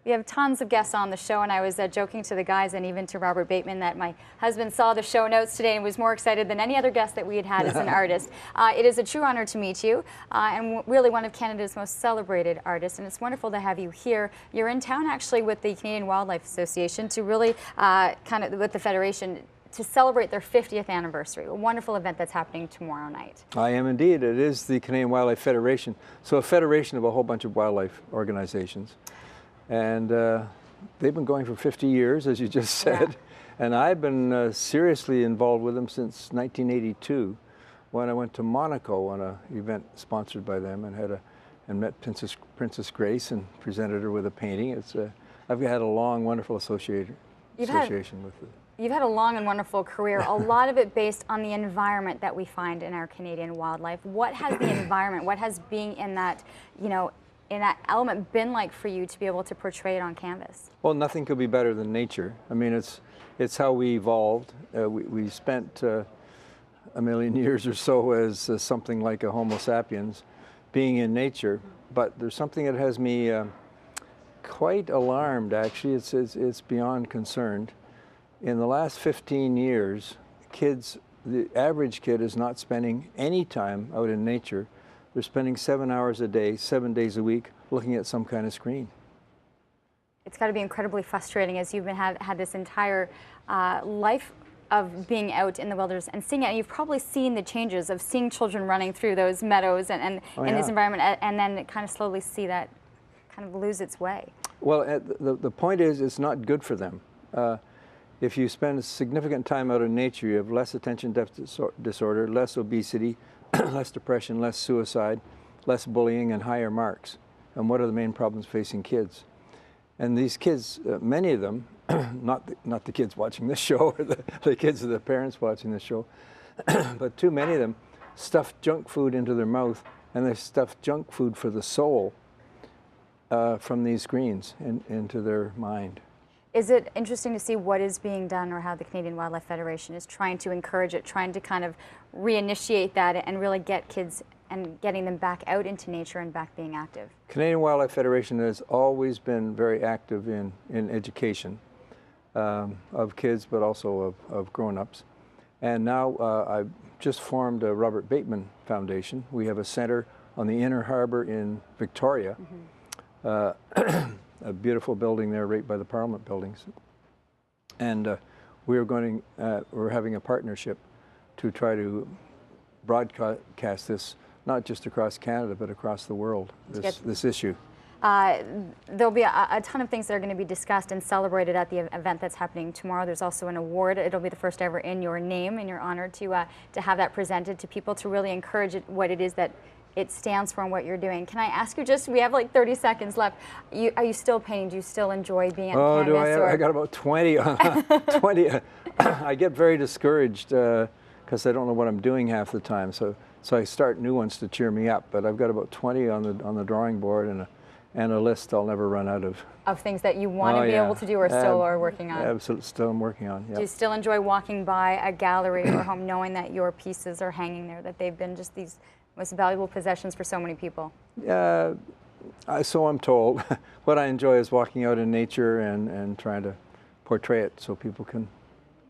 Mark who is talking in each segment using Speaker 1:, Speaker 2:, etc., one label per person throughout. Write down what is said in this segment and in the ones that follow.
Speaker 1: We have tons of guests on the show, and I was joking to the guys and even to Robert Bateman that my husband saw the show notes today and was more excited than any other guest that we had as an artist. It is a true honor to meet you, and really one of Canada's most celebrated artists, and it's wonderful to have you here. You're in town actually with the Canadian Wildlife Association to really with the Federation to celebrate their 50th anniversary, a wonderful event that's happening tomorrow night.
Speaker 2: I am indeed. It is the Canadian Wildlife Federation, so a federation of a whole bunch of wildlife organizations. And they've been going for 50 years, as you just said. Yeah. And I've been seriously involved with them since 1982, when I went to Monaco on an event sponsored by them and met Princess Grace and presented her with a painting. I've had a long, wonderful association with it.
Speaker 1: You've had a long and wonderful career, a lot of it based on the environment that we find in our Canadian wildlife. What has the environment, what has being in that, in that element been like for you to be able to portray it on canvas?
Speaker 2: Well, nothing could be better than nature. I mean, it's how we evolved. We spent a million years or so as something like a Homo sapiens being in nature, but there's something that has me quite alarmed, actually. It's beyond concerned. In the last 15 years, the average kid is not spending any time out in nature. They're spending 7 hours a day, 7 days a week, looking at some kind of screen.
Speaker 1: It's got to be incredibly frustrating as you've had this entire life of being out in the wilderness and seeing it. And you've probably seen the changes of seeing children running through those meadows and in this environment, and then kind of slowly see that kind of lose its way. Well,
Speaker 2: the point is, it's not good for them. If you spend significant time out in nature, you have less attention deficit disorder, less obesity, less depression, less suicide, less bullying, and higher marks. And what are the main problems facing kids? And these kids, many of them, not the kids watching this show or the kids of the parents watching this show, but too many of them stuff junk food into their mouth, and they stuff junk food for the soul from these screens into their mind.
Speaker 1: Is it interesting to see what is being done, or how the Canadian Wildlife Federation is trying to encourage it, trying to kind of reinitiate that and really get kids and getting them back out into nature and back being active?
Speaker 2: Canadian Wildlife Federation has always been very active in education of kids, but also of grown-ups. And now I've just formed a Robert Bateman Foundation. We have a center on the Inner Harbour in Victoria. Mm-hmm. A beautiful building there right by the Parliament buildings. And we're having a partnership to try to broadcast this, not just across Canada, but across the world, this issue.
Speaker 1: There'll be a ton of things that are going to be discussed and celebrated at the event that's happening tomorrow. There's also an award. It'll be the first ever in your name, in your honor, to have that presented to people, to really encourage what it is that it stands for and what you're doing. Can I ask you, just, we have like 30 seconds left, are you still painting? Do you still enjoy being on canvas?
Speaker 2: I got about 20 on 20. I get very discouraged because I don't know what I'm doing half the time, so I start new ones to cheer me up, but I've got about 20 on the drawing board and a list I'll never run out of.
Speaker 1: Of things that you want to be able to do, or still are working on?
Speaker 2: Absolutely, still I'm working on, yeah.
Speaker 1: Do you still enjoy walking by a gallery or home knowing that your pieces are hanging there, that they've been just these most valuable possessions for so many people?
Speaker 2: So I'm told. What I enjoy is walking out in nature and trying to portray it so people can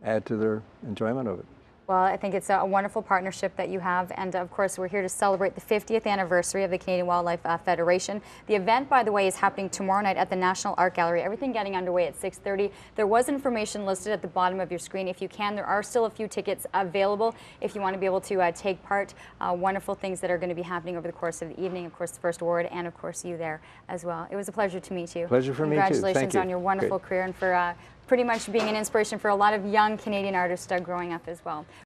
Speaker 2: add to their enjoyment of it.
Speaker 1: Well, I think it's a wonderful partnership that you have, and of course we're here to celebrate the 50th anniversary of the Canadian Wildlife Federation. The event, by the way, is happening tomorrow night at the National Art Gallery. Everything getting underway at 6:30. There was information listed at the bottom of your screen. If you can, there are still a few tickets available if you want to be able to take part. Wonderful things that are going to be happening over the course of the evening. Of course, the First Award, and of course you there as well. It was a pleasure to meet you.
Speaker 2: Pleasure for me too.
Speaker 1: Congratulations on your wonderful career, and for pretty much being an inspiration for a lot of young Canadian artists growing up as well.